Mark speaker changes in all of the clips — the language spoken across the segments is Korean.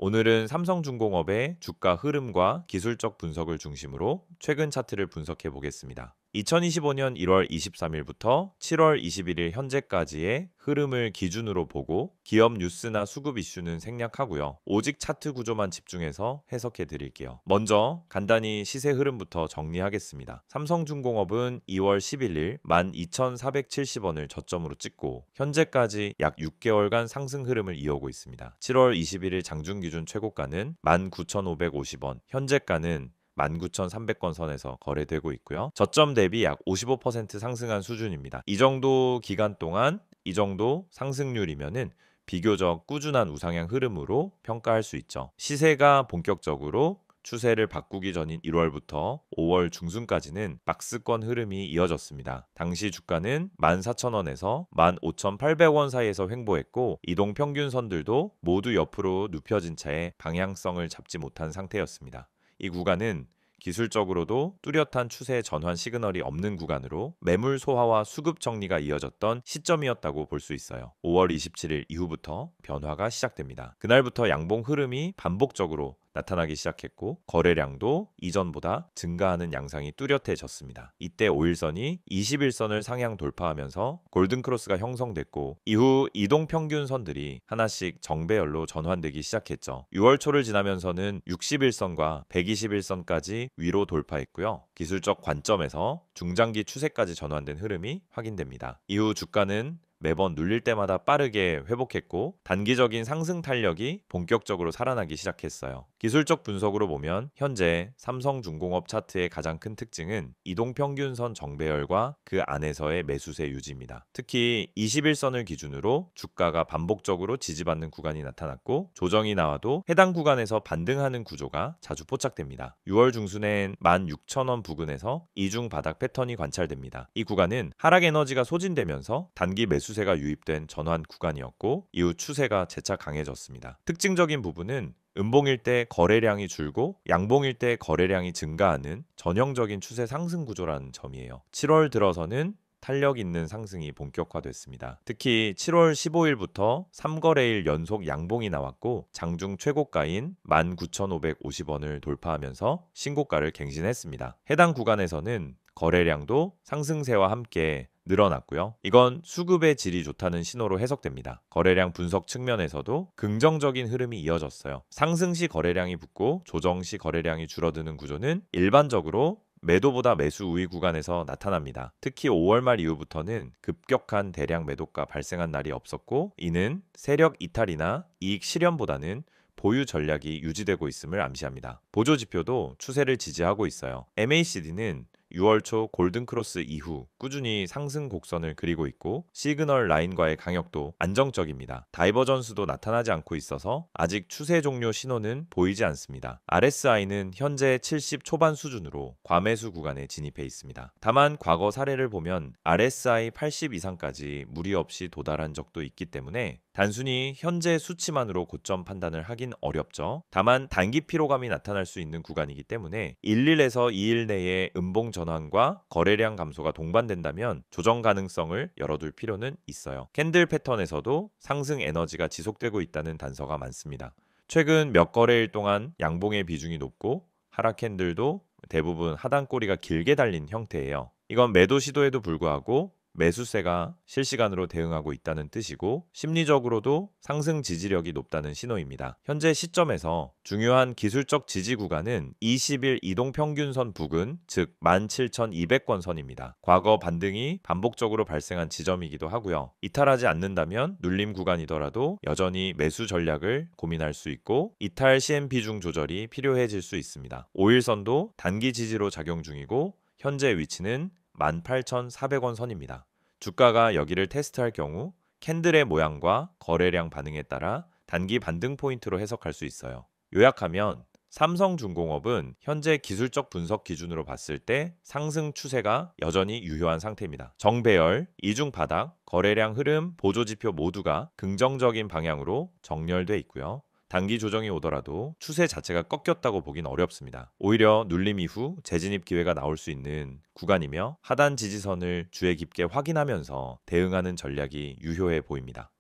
Speaker 1: 오늘은 삼성중공업의 주가 흐름과 기술적 분석을 중심으로 최근 차트를 분석해 보겠습니다. 2025년 1월 23일부터 7월 21일 현재까지의 흐름을 기준으로 보고 기업 뉴스나 수급 이슈는 생략하고요. 오직 차트 구조만 집중해서 해석해 드릴게요. 먼저 간단히 시세 흐름부터 정리하겠습니다. 삼성중공업은 2월 11일 12,470원을 저점으로 찍고 현재까지 약 6개월간 상승 흐름을 이어오고 있습니다. 7월 21일 장중 기준 최고가는 19,550원, 현재가는 19,300권 선에서 거래되고 있고요. 저점 대비 약 55% 상승한 수준입니다. 이 정도 기간 동안 이 정도 상승률이면은 비교적 꾸준한 우상향 흐름으로 평가할 수 있죠. 시세가 본격적으로 추세를 바꾸기 전인 1월부터 5월 중순까지는 박스권 흐름이 이어졌습니다. 당시 주가는 14,000원에서 15,800원 사이에서 횡보했고 이동 평균선들도 모두 옆으로 눕혀진 채 방향성을 잡지 못한 상태였습니다. 이 구간은 기술적으로도 뚜렷한 추세 전환 시그널이 없는 구간으로 매물 소화와 수급 정리가 이어졌던 시점이었다고 볼 수 있어요. 5월 27일 이후부터 변화가 시작됩니다. 그날부터 양봉 흐름이 반복적으로 나타나기 시작했고 거래량도 이전보다 증가하는 양상이 뚜렷해졌습니다. 이때 5일선이 21선을 상향 돌파하면서 골든크로스가 형성됐고 이후 이동평균선들이 하나씩 정배열로 전환되기 시작했죠. 6월 초를 지나면서는 61선과 121선까지 위로 돌파했고요. 기술적 관점에서 중장기 추세까지 전환된 흐름이 확인됩니다. 이후 주가는 매번 눌릴 때마다 빠르게 회복했고 단기적인 상승 탄력이 본격적으로 살아나기 시작했어요. 기술적 분석으로 보면 현재 삼성중공업 차트의 가장 큰 특징은 이동평균선 정배열과 그 안에서의 매수세 유지입니다. 특히 21선을 기준으로 주가가 반복적으로 지지받는 구간이 나타났고 조정이 나와도 해당 구간에서 반등하는 구조가 자주 포착됩니다. 6월 중순엔 16,000원 부근에서 이중 바닥 패턴이 관찰됩니다. 이 구간은 하락 에너지가 소진되면서 단기 매수세가 유입된 전환 구간이었고 이후 추세가 재차 강해졌습니다. 특징적인 부분은 음봉일 때 거래량이 줄고 양봉일 때 거래량이 증가하는 전형적인 추세 상승 구조라는 점이에요. 7월 들어서는 탄력 있는 상승이 본격화됐습니다. 특히 7월 15일부터 3거래일 연속 양봉이 나왔고 장중 최고가인 19,550원을 돌파하면서 신고가를 갱신했습니다. 해당 구간에서는 거래량도 상승세와 함께 늘어났고요. 이건 수급의 질이 좋다는 신호로 해석됩니다. 거래량 분석 측면에서도 긍정적인 흐름이 이어졌어요. 상승 시 거래량이 붙고 조정 시 거래량이 줄어드는 구조는 일반적으로 매도보다 매수 우위 구간에서 나타납니다. 특히 5월 말 이후부터는 급격한 대량 매도가 발생한 날이 없었고 이는 세력 이탈이나 이익 실현보다는 보유 전략이 유지되고 있음을 암시합니다. 보조 지표도 추세를 지지하고 있어요. MACD는 6월 초 골든크로스 이후 꾸준히 상승 곡선을 그리고 있고 시그널 라인과의 강역도 안정적입니다. 다이버전스도 나타나지 않고 있어서 아직 추세 종료 신호는 보이지 않습니다. RSI는 현재 70 초반 수준으로 과매수 구간에 진입해 있습니다. 다만 과거 사례를 보면 RSI 80 이상까지 무리 없이 도달한 적도 있기 때문에 단순히 현재 수치만으로 고점 판단을 하긴 어렵죠. 다만 단기 피로감이 나타날 수 있는 구간이기 때문에 1일에서 2일 내에 음봉 전환과 거래량 감소가 동반된다면 조정 가능성을 열어둘 필요는 있어요. 캔들 패턴에서도 상승 에너지가 지속되고 있다는 단서가 많습니다. 최근 몇 거래일 동안 양봉의 비중이 높고 하락 캔들도 대부분 하단 꼬리가 길게 달린 형태예요. 이건 매도 시도에도 불구하고 매수세가 실시간으로 대응하고 있다는 뜻이고 심리적으로도 상승 지지력이 높다는 신호입니다. 현재 시점에서 중요한 기술적 지지 구간은 20일 이동평균선 부근 즉 17,200권 선입니다. 과거 반등이 반복적으로 발생한 지점이기도 하고요. 이탈하지 않는다면 눌림 구간이더라도 여전히 매수 전략을 고민할 수 있고 이탈 시행 비중 조절이 필요해질 수 있습니다. 5일선도 단기 지지로 작용 중이고 현재 위치는 18,400원 선입니다. 주가가 여기를 테스트할 경우 캔들의 모양과 거래량 반응에 따라 단기 반등 포인트로 해석할 수 있어요. 요약하면 삼성중공업은 현재 기술적 분석 기준으로 봤을 때 상승 추세가 여전히 유효한 상태입니다. 정배열, 이중 바닥, 거래량 흐름, 보조지표 모두가 긍정적인 방향으로 정렬돼 있고요. 단기 조정이 오더라도 추세 자체가 꺾였다고 보긴 어렵습니다. 오히려 눌림 이후 재진입 기회가 나올 수 있는 구간이며 하단 지지선을 주의 깊게 확인하면서 대응하는 전략이 유효해 보입니다.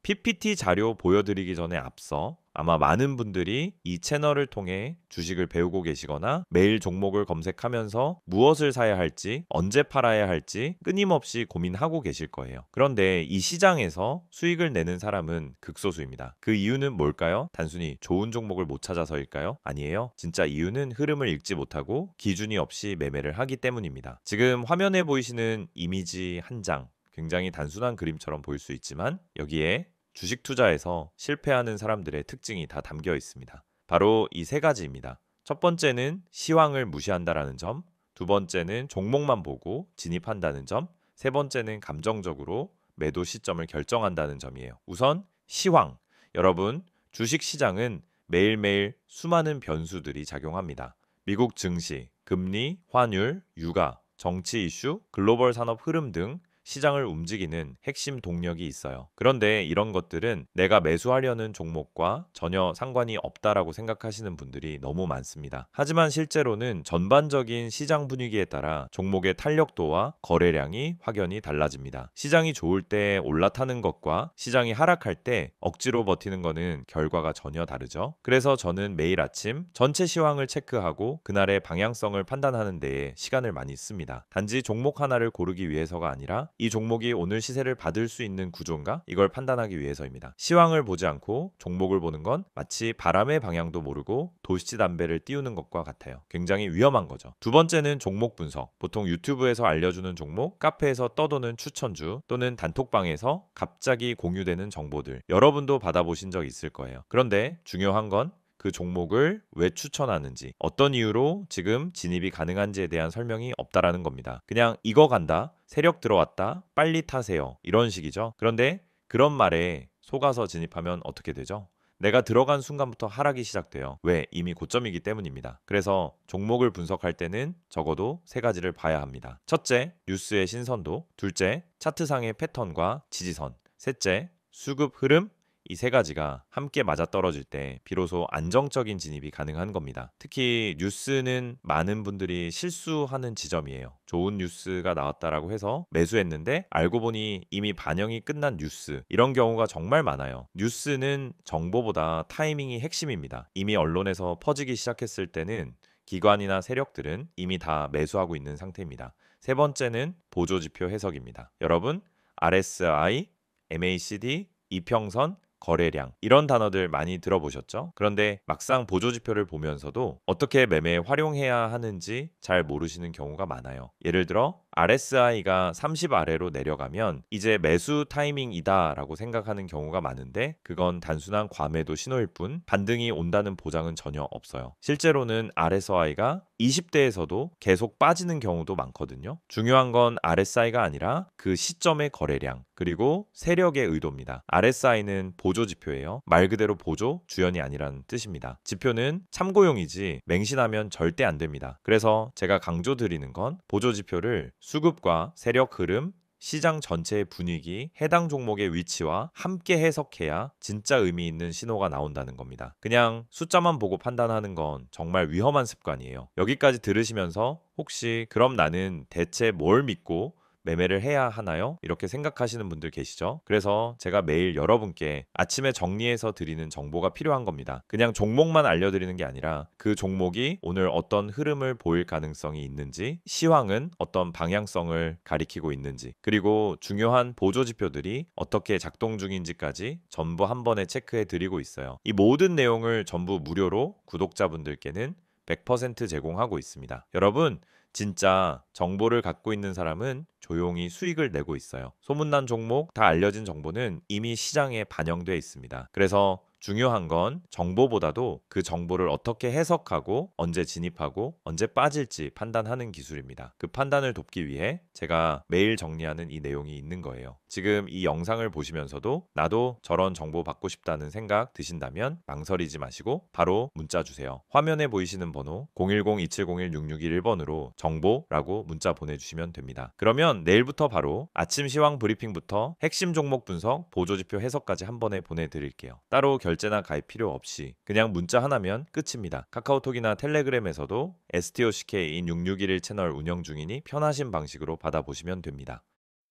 Speaker 1: PPT 자료 보여드리기 전에 앞서 아마 많은 분들이 이 채널을 통해 주식을 배우고 계시거나 매일 종목을 검색하면서 무엇을 사야 할지, 언제 팔아야 할지 끊임없이 고민하고 계실 거예요. 그런데 이 시장에서 수익을 내는 사람은 극소수입니다. 그 이유는 뭘까요? 단순히 좋은 종목을 못 찾아서일까요? 아니에요. 진짜 이유는 흐름을 읽지 못하고 기준이 없이 매매를 하기 때문입니다. 지금 화면에 보이시는 이미지 한 장, 굉장히 단순한 그림처럼 보일 수 있지만 여기에 주식 투자에서 실패하는 사람들의 특징이 다 담겨 있습니다. 바로 이 세 가지입니다. 첫 번째는 시황을 무시한다라는 점, 두 번째는 종목만 보고 진입한다는 점, 세 번째는 감정적으로 매도 시점을 결정한다는 점이에요. 우선 시황. 여러분, 주식 시장은 매일매일 수많은 변수들이 작용합니다. 미국 증시, 금리, 환율, 유가, 정치 이슈, 글로벌 산업 흐름 등 시장을 움직이는 핵심 동력이 있어요. 그런데 이런 것들은 내가 매수하려는 종목과 전혀 상관이 없다라고 생각하시는 분들이 너무 많습니다. 하지만 실제로는 전반적인 시장 분위기에 따라 종목의 탄력도와 거래량이 확연히 달라집니다. 시장이 좋을 때 올라타는 것과 시장이 하락할 때 억지로 버티는 것은 결과가 전혀 다르죠. 그래서 저는 매일 아침 전체 시황을 체크하고 그날의 방향성을 판단하는 데에 시간을 많이 씁니다. 단지 종목 하나를 고르기 위해서가 아니라 이 종목이 오늘 시세를 받을 수 있는 구조인가? 이걸 판단하기 위해서입니다. 시황을 보지 않고 종목을 보는 건 마치 바람의 방향도 모르고 도시담배를 띄우는 것과 같아요. 굉장히 위험한 거죠. 두 번째는 종목 분석. 보통 유튜브에서 알려주는 종목, 카페에서 떠도는 추천주 또는 단톡방에서 갑자기 공유되는 정보들. 여러분도 받아보신 적 있을 거예요. 그런데 중요한 건 그 종목을 왜 추천하는지, 어떤 이유로 지금 진입이 가능한지에 대한 설명이 없다라는 겁니다. 그냥 이거 간다, 세력 들어왔다, 빨리 타세요. 이런 식이죠. 그런데 그런 말에 속아서 진입하면 어떻게 되죠? 내가 들어간 순간부터 하락이 시작돼요. 왜? 이미 고점이기 때문입니다. 그래서 종목을 분석할 때는 적어도 세 가지를 봐야 합니다. 첫째, 뉴스의 신선도. 둘째, 차트상의 패턴과 지지선. 셋째, 수급 흐름. 이 세 가지가 함께 맞아떨어질 때 비로소 안정적인 진입이 가능한 겁니다. 특히 뉴스는 많은 분들이 실수하는 지점이에요. 좋은 뉴스가 나왔다라고 해서 매수했는데 알고 보니 이미 반영이 끝난 뉴스. 이런 경우가 정말 많아요. 뉴스는 정보보다 타이밍이 핵심입니다. 이미 언론에서 퍼지기 시작했을 때는 기관이나 세력들은 이미 다 매수하고 있는 상태입니다. 세 번째는 보조지표 해석입니다. 여러분, RSI, MACD, 이평선, 거래량 이런 단어들 많이 들어보셨죠? 그런데 막상 보조지표를 보면서도 어떻게 매매에 활용해야 하는지 잘 모르시는 경우가 많아요. 예를 들어 RSI가 30 아래로 내려가면 이제 매수 타이밍이다 라고 생각하는 경우가 많은데 그건 단순한 과매도 신호일 뿐 반등이 온다는 보장은 전혀 없어요. 실제로는 RSI가 20대에서도 계속 빠지는 경우도 많거든요. 중요한 건 RSI가 아니라 그 시점의 거래량 그리고 세력의 의도입니다. RSI는 보조지표예요. 말 그대로 보조, 주연이 아니라는 뜻입니다. 지표는 참고용이지 맹신하면 절대 안 됩니다. 그래서 제가 강조드리는 건 보조지표를 수급과 세력 흐름, 시장 전체의 분위기, 해당 종목의 위치와 함께 해석해야 진짜 의미 있는 신호가 나온다는 겁니다. 그냥 숫자만 보고 판단하는 건 정말 위험한 습관이에요. 여기까지 들으시면서 혹시 그럼 나는 대체 뭘 믿고 매매를 해야 하나요? 이렇게 생각하시는 분들 계시죠? 그래서 제가 매일 여러분께 아침에 정리해서 드리는 정보가 필요한 겁니다. 그냥 종목만 알려드리는 게 아니라 그 종목이 오늘 어떤 흐름을 보일 가능성이 있는지, 시황은 어떤 방향성을 가리키고 있는지, 그리고 중요한 보조지표들이 어떻게 작동 중인지까지 전부 한 번에 체크해 드리고 있어요. 이 모든 내용을 전부 무료로 구독자분들께는 100% 제공하고 있습니다. 여러분, 진짜 정보를 갖고 있는 사람은 조용히 수익을 내고 있어요. 소문난 종목, 다 알려진 정보는 이미 시장에 반영돼 있습니다. 그래서 중요한 건 정보보다도 그 정보를 어떻게 해석하고 언제 진입하고 언제 빠질지 판단하는 기술입니다. 그 판단을 돕기 위해 제가 매일 정리하는 이 내용이 있는 거예요. 지금 이 영상을 보시면서도 나도 저런 정보 받고 싶다는 생각 드신다면 망설이지 마시고 바로 문자 주세요. 화면에 보이시는 번호 010-2701-6611번으로 정보라고 문자 보내주시면 됩니다. 그러면 내일부터 바로 아침 시황 브리핑부터 핵심 종목 분석, 보조지표 해석까지 한 번에 보내드릴게요. 따로 결제나 가입 필요 없이 그냥 문자 하나면 끝입니다. 카카오톡이나 텔레그램에서도 STOCK인 6611 채널 운영 중이니 편하신 방식으로 받아보시면 됩니다.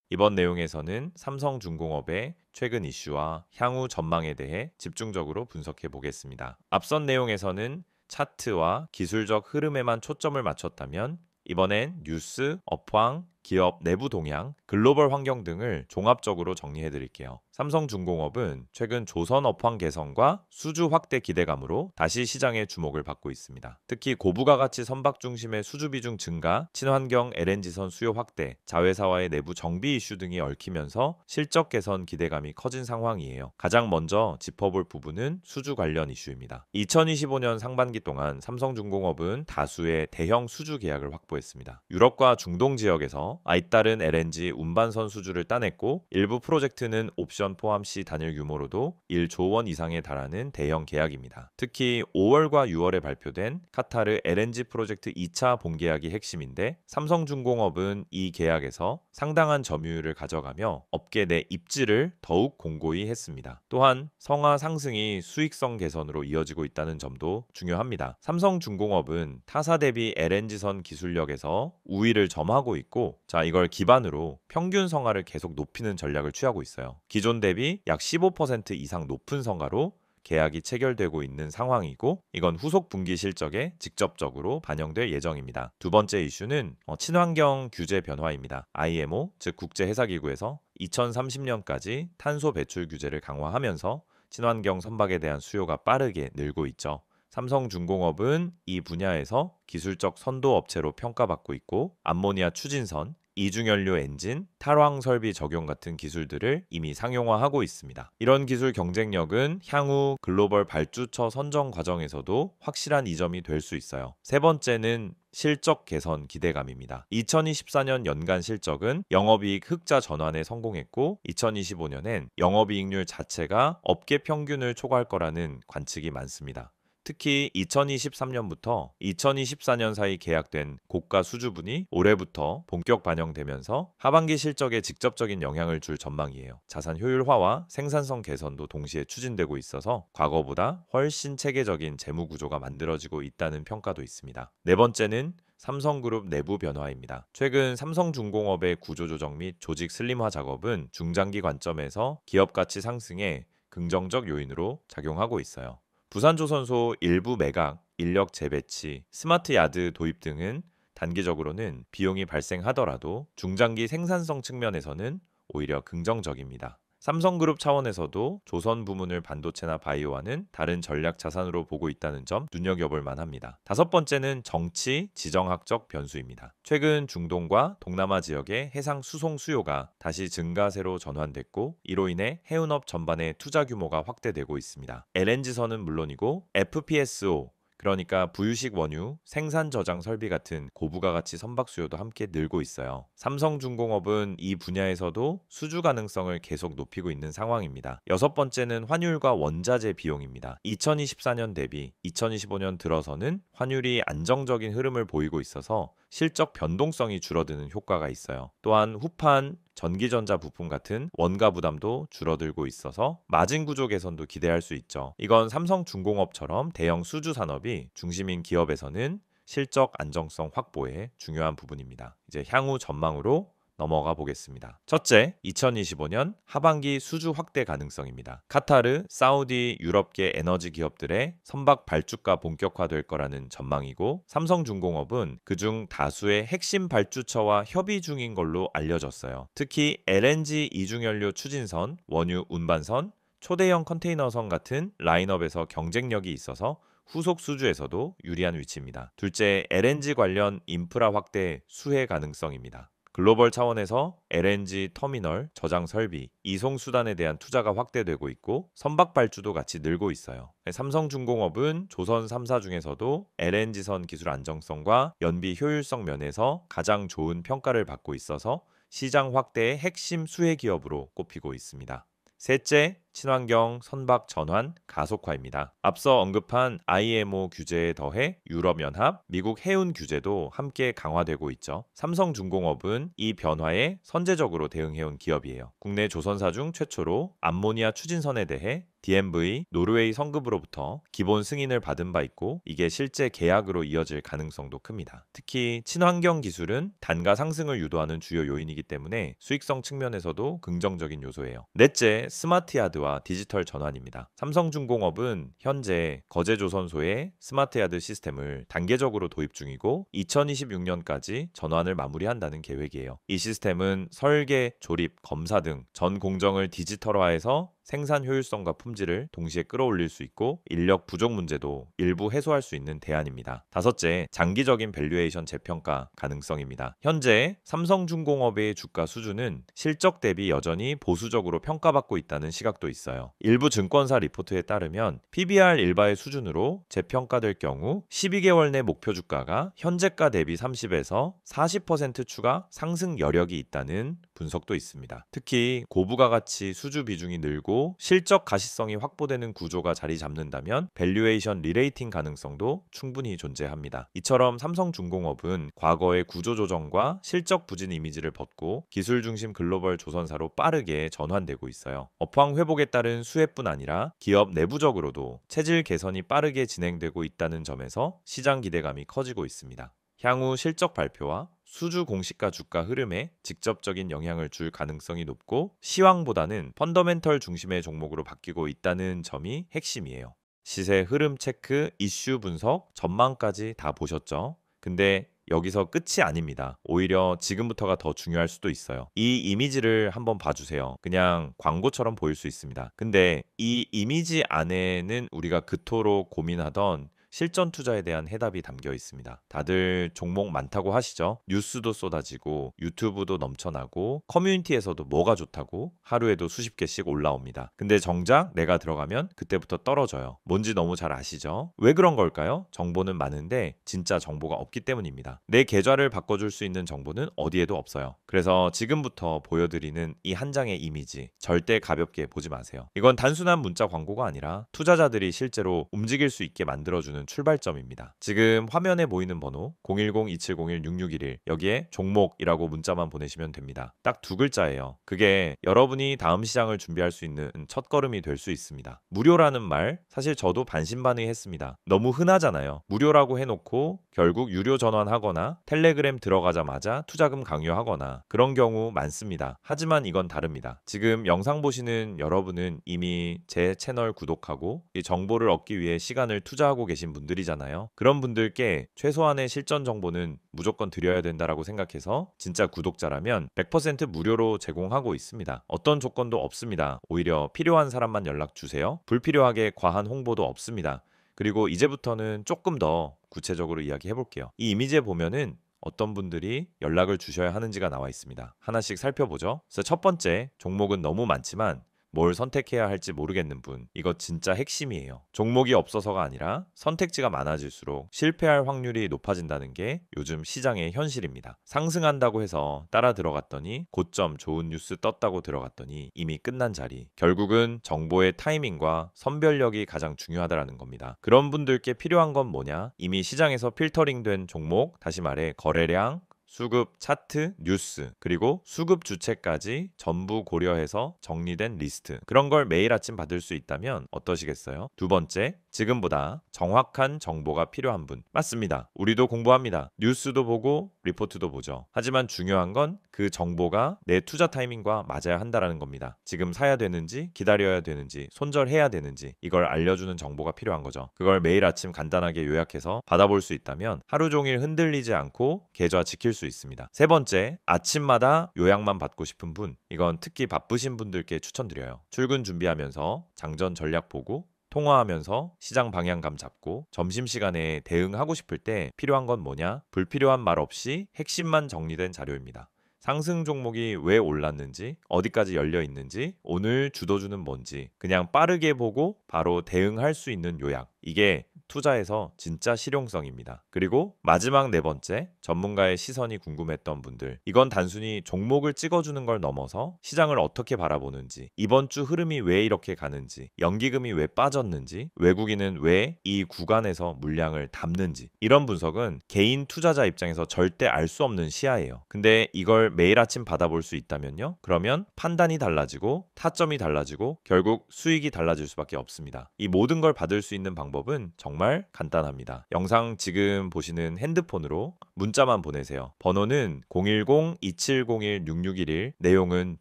Speaker 1: 이번 내용에서는 삼성중공업의 최근 이슈와 향후 전망에 대해 집중적으로 분석해 보겠습니다. 앞선 내용에서는 차트와 기술적 흐름에만 초점을 맞췄다면 이번엔 뉴스, 업황, 기업 내부 동향, 글로벌 환경 등을 종합적으로 정리해 드릴게요. 삼성중공업은 최근 조선 업황 개선과 수주 확대 기대감으로 다시 시장의 주목을 받고 있습니다. 특히 고부가 가치 선박 중심의 수주 비중 증가, 친환경 LNG선 수요 확대, 자회사와의 내부 정비 이슈 등이 얽히면서 실적 개선 기대감이 커진 상황이에요. 가장 먼저 짚어볼 부분은 수주 관련 이슈입니다. 2025년 상반기 동안 삼성중공업은 다수의 대형 수주 계약을 확보했습니다. 유럽과 중동 지역에서 잇따른 LNG 운반선 수주를 따냈고 일부 프로젝트는 옵션 포함 시 단일 규모로도 1조 원 이상에 달하는 대형 계약입니다. 특히 5월과 6월에 발표된 카타르 LNG 프로젝트 2차 본계약이 핵심인데 삼성중공업은 이 계약에서 상당한 점유율을 가져가며 업계 내 입지를 더욱 공고히 했습니다. 또한 성화 상승이 수익성 개선으로 이어지고 있다는 점도 중요합니다. 삼성중공업은 타사 대비 LNG선 기술력에서 우위를 점하고 있고 이걸 기반으로 평균 성화를 계속 높이는 전략을 취하고 있어요. 기존 대비 약 15% 이상 높은 성화로 계약이 체결되고 있는 상황이고 이건 후속 분기 실적에 직접적으로 반영될 예정입니다. 두 번째 이슈는 친환경 규제 변화입니다. IMO, 즉 국제해사기구에서 2030년까지 탄소 배출 규제를 강화하면서 친환경 선박에 대한 수요가 빠르게 늘고 있죠. 삼성중공업은 이 분야에서 기술적 선도 업체로 평가받고 있고 암모니아 추진선, 이중연료 엔진, 탈황 설비 적용 같은 기술들을 이미 상용화하고 있습니다. 이런 기술 경쟁력은 향후 글로벌 발주처 선정 과정에서도 확실한 이점이 될 수 있어요. 세 번째는 실적 개선 기대감입니다. 2024년 연간 실적은 영업이익 흑자 전환에 성공했고 2025년엔 영업이익률 자체가 업계 평균을 초과할 거라는 관측이 많습니다. 특히 2023년부터 2024년 사이 계약된 고가 수주분이 올해부터 본격 반영되면서 하반기 실적에 직접적인 영향을 줄 전망이에요. 자산 효율화와 생산성 개선도 동시에 추진되고 있어서 과거보다 훨씬 체계적인 재무 구조가 만들어지고 있다는 평가도 있습니다. 네 번째는 삼성그룹 내부 변화입니다. 최근 삼성중공업의 구조조정 및 조직 슬림화 작업은 중장기 관점에서 기업 가치 상승에 긍정적 요인으로 작용하고 있어요. 부산조선소 일부 매각, 인력 재배치, 스마트 야드 도입 등은 단기적으로는 비용이 발생하더라도 중장기 생산성 측면에서는 오히려 긍정적입니다. 삼성그룹 차원에서도 조선 부문을 반도체나 바이오와는 다른 전략 자산으로 보고 있다는 점 눈여겨볼 만합니다. 다섯 번째는 정치, 지정학적 변수입니다. 최근 중동과 동남아 지역의 해상 수송 수요가 다시 증가세로 전환됐고 이로 인해 해운업 전반의 투자 규모가 확대되고 있습니다. LNG선은 물론이고 FPSO 그러니까 부유식 원유, 생산 저장 설비 같은 고부가 가치 선박 수요도 함께 늘고 있어요. 삼성중공업은 이 분야에서도 수주 가능성을 계속 높이고 있는 상황입니다. 여섯 번째는 환율과 원자재 비용입니다. 2024년 대비 2025년 들어서는 환율이 안정적인 흐름을 보이고 있어서 실적 변동성이 줄어드는 효과가 있어요. 또한 후판, 전기전자 부품 같은 원가 부담도 줄어들고 있어서 마진 구조 개선도 기대할 수 있죠. 이건 삼성중공업처럼 대형 수주 산업이 중심인 기업에서는 실적 안정성 확보에 중요한 부분입니다. 이제 향후 전망으로 넘어가 보겠습니다. 첫째, 2025년 하반기 수주 확대 가능성입니다. 카타르, 사우디, 유럽계 에너지 기업들의 선박 발주가 본격화될 거라는 전망이고 삼성중공업은 그중 다수의 핵심 발주처와 협의 중인 걸로 알려졌어요. 특히 LNG 이중연료 추진선, 원유 운반선, 초대형 컨테이너선 같은 라인업에서 경쟁력이 있어서 후속 수주에서도 유리한 위치입니다. 둘째, LNG 관련 인프라 확대 수혜 가능성입니다. 글로벌 차원에서 LNG 터미널, 저장 설비, 이송 수단에 대한 투자가 확대되고 있고 선박 발주도 같이 늘고 있어요. 삼성중공업은 조선 3사 중에서도 LNG선 기술 안정성과 연비 효율성 면에서 가장 좋은 평가를 받고 있어서 시장 확대의 핵심 수혜 기업으로 꼽히고 있습니다. 셋째, 친환경 선박 전환 가속화입니다. 앞서 언급한 IMO 규제에 더해 유럽연합, 미국 해운 규제도 함께 강화되고 있죠. 삼성중공업은 이 변화에 선제적으로 대응해온 기업이에요. 국내 조선사 중 최초로 암모니아 추진선에 대해 DNV 노르웨이 성급으로부터 기본 승인을 받은 바 있고 이게 실제 계약으로 이어질 가능성도 큽니다. 특히 친환경 기술은 단가 상승을 유도하는 주요 요인이기 때문에 수익성 측면에서도 긍정적인 요소예요. 넷째, 스마트야드와 디지털 전환입니다. 삼성중공업은 현재 거제조선소의 스마트야드 시스템을 단계적으로 도입 중이고 2026년까지 전환을 마무리한다는 계획이에요. 이 시스템은 설계, 조립, 검사 등 전 공정을 디지털화해서 생산 효율성과 품질을 동시에 끌어올릴 수 있고 인력 부족 문제도 일부 해소할 수 있는 대안입니다. 다섯째, 장기적인 밸류에이션 재평가 가능성입니다. 현재 삼성중공업의 주가 수준은 실적 대비 여전히 보수적으로 평가받고 있다는 시각도 있어요. 일부 증권사 리포트에 따르면 PBR 일바의 수준으로 재평가될 경우 12개월 내 목표 주가가 현재가 대비 30에서 40% 추가 상승 여력이 있다는 분석도 있습니다. 특히 고부가 가치 수주 비중이 늘고 실적 가시성이 확보되는 구조가 자리 잡는다면 밸류에이션 리레이팅 가능성도 충분히 존재합니다. 이처럼 삼성중공업은 과거의 구조조정과 실적 부진 이미지를 벗고 기술 중심 글로벌 조선사로 빠르게 전환되고 있어요. 업황 회복에 따른 수혜뿐 아니라 기업 내부적으로도 체질 개선이 빠르게 진행되고 있다는 점에서 시장 기대감이 커지고 있습니다. 향후 실적 발표와 수주 공시가 주가 흐름에 직접적인 영향을 줄 가능성이 높고 시황보다는 펀더멘털 중심의 종목으로 바뀌고 있다는 점이 핵심이에요. 시세 흐름 체크, 이슈 분석, 전망까지 다 보셨죠? 근데 여기서 끝이 아닙니다. 오히려 지금부터가 더 중요할 수도 있어요. 이 이미지를 한번 봐주세요. 그냥 광고처럼 보일 수 있습니다. 근데 이 이미지 안에는 우리가 그토록 고민하던 실전 투자에 대한 해답이 담겨 있습니다. 다들 종목 많다고 하시죠? 뉴스도 쏟아지고 유튜브도 넘쳐나고 커뮤니티에서도 뭐가 좋다고 하루에도 수십 개씩 올라옵니다. 근데 정작 내가 들어가면 그때부터 떨어져요. 뭔지 너무 잘 아시죠? 왜 그런 걸까요? 정보는 많은데 진짜 정보가 없기 때문입니다. 내 계좌를 바꿔줄 수 있는 정보는 어디에도 없어요. 그래서 지금부터 보여드리는 이 한 장의 이미지 절대 가볍게 보지 마세요. 이건 단순한 문자 광고가 아니라 투자자들이 실제로 움직일 수 있게 만들어주는 출발점입니다. 지금 화면에 보이는 번호 010-2701-6611 여기에 종목이라고 문자만 보내시면 됩니다. 딱 두 글자예요. 그게 여러분이 다음 시장을 준비할 수 있는 첫걸음이 될 수 있습니다. 무료라는 말 사실 저도 반신반의했습니다. 너무 흔하잖아요. 무료라고 해놓고 결국 유료 전환하거나 텔레그램 들어가자마자 투자금 강요하거나 그런 경우 많습니다. 하지만 이건 다릅니다. 지금 영상 보시는 여러분은 이미 제 채널 구독하고 이 정보를 얻기 위해 시간을 투자하고 계신 분들이잖아요. 그런 분들께 최소한의 실전 정보는 무조건 드려야 된다라고 생각해서 진짜 구독자라면 100% 무료로 제공하고 있습니다. 어떤 조건도 없습니다. 오히려 필요한 사람만 연락 주세요. 불필요하게 과한 홍보도 없습니다. 그리고 이제부터는 조금 더 구체적으로 이야기해 볼게요. 이 이미지에 보면은 어떤 분들이 연락을 주셔야 하는지가 나와 있습니다. 하나씩 살펴보죠. 그래서 첫 번째, 종목은 너무 많지만 뭘 선택해야 할지 모르겠는 분, 이거 진짜 핵심이에요. 종목이 없어서가 아니라 선택지가 많아질수록 실패할 확률이 높아진다는 게 요즘 시장의 현실입니다. 상승한다고 해서 따라 들어갔더니 고점 좋은 뉴스 떴다고 들어갔더니 이미 끝난 자리. 결국은 정보의 타이밍과 선별력이 가장 중요하다는 겁니다. 그런 분들께 필요한 건 뭐냐? 이미 시장에서 필터링된 종목, 다시 말해 거래량, 수급 차트, 뉴스, 그리고 수급 주체까지 전부 고려해서 정리된 리스트. 그런 걸 매일 아침 받을 수 있다면 어떠시겠어요? 두 번째, 지금보다 정확한 정보가 필요한 분. 맞습니다. 우리도 공부합니다. 뉴스도 보고 리포트도 보죠. 하지만 중요한 건 그 정보가 내 투자 타이밍과 맞아야 한다는 겁니다. 지금 사야 되는지, 기다려야 되는지, 손절해야 되는지 이걸 알려주는 정보가 필요한 거죠. 그걸 매일 아침 간단하게 요약해서 받아볼 수 있다면 하루 종일 흔들리지 않고 계좌 지킬 수 있습니다. 세 번째, 아침마다 요약만 받고 싶은 분. 이건 특히 바쁘신 분들께 추천드려요. 출근 준비하면서 장전 전략 보고 통화하면서 시장 방향감 잡고 점심시간에 대응하고 싶을 때 필요한 건 뭐냐? 불필요한 말 없이 핵심만 정리된 자료입니다. 상승 종목이 왜 올랐는지, 어디까지 열려 있는지, 오늘 주도주는 뭔지 그냥 빠르게 보고 바로 대응할 수 있는 요약. 이게 투자에서 진짜 실용성입니다. 그리고 마지막 네 번째, 전문가의 시선이 궁금했던 분들. 이건 단순히 종목을 찍어주는 걸 넘어서 시장을 어떻게 바라보는지, 이번 주 흐름이 왜 이렇게 가는지, 연기금이 왜 빠졌는지, 외국인은 왜 이 구간에서 물량을 담는지, 이런 분석은 개인 투자자 입장에서 절대 알 수 없는 시야예요. 근데 이걸 매일 아침 받아볼 수 있다면요? 그러면 판단이 달라지고 타점이 달라지고 결국 수익이 달라질 수밖에 없습니다. 이 모든 걸 받을 수 있는 방법은 정말 간단합니다. 영상 지금 보시는 핸드폰으로 문자만 보내세요. 번호는 010-2701-6611, 내용은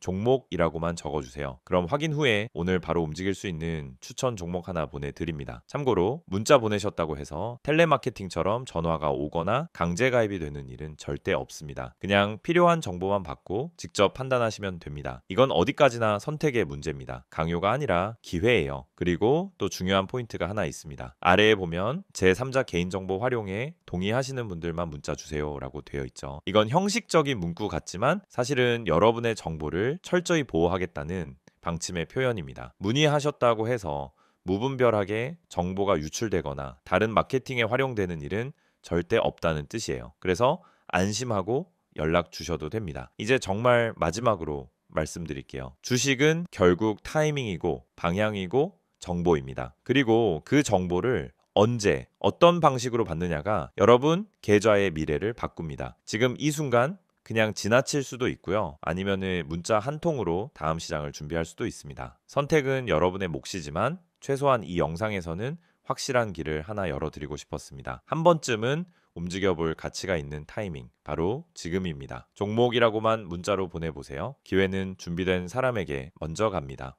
Speaker 1: 종목이라고만 적어주세요. 그럼 확인 후에 오늘 바로 움직일 수 있는 추천 종목 하나 보내드립니다. 참고로 문자 보내셨다고 해서 텔레마케팅처럼 전화가 오거나 강제 가입이 되는 일은 절대 없습니다. 그냥 필요한 정보만 받고 직접 판단하시면 됩니다. 이건 어디까지나 선택의 문제입니다. 강요가 아니라 기회예요. 그리고 또 중요한 포인트가 하나 있습니다. 아래에 보면 제3자 개인정보 활용에 동의하시는 분들만 문자 주세요 라고 되어 있죠. 이건 형식적인 문구 같지만 사실은 여러분의 정보를 철저히 보호하겠다는 방침의 표현입니다. 문의하셨다고 해서 무분별하게 정보가 유출되거나 다른 마케팅에 활용되는 일은 절대 없다는 뜻이에요. 그래서 안심하고 연락 주셔도 됩니다. 이제 정말 마지막으로 말씀드릴게요. 주식은 결국 타이밍이고 방향이고 정보입니다. 그리고 그 정보를 언제 어떤 방식으로 받느냐가 여러분 계좌의 미래를 바꿉니다. 지금 이 순간 그냥 지나칠 수도 있고요. 아니면은 문자 한 통으로 다음 시장을 준비할 수도 있습니다. 선택은 여러분의 몫이지만 최소한 이 영상에서는 확실한 길을 하나 열어드리고 싶었습니다. 한 번쯤은 움직여볼 가치가 있는 타이밍, 바로 지금입니다. 종목이라고만 문자로 보내보세요. 기회는 준비된 사람에게 먼저 갑니다.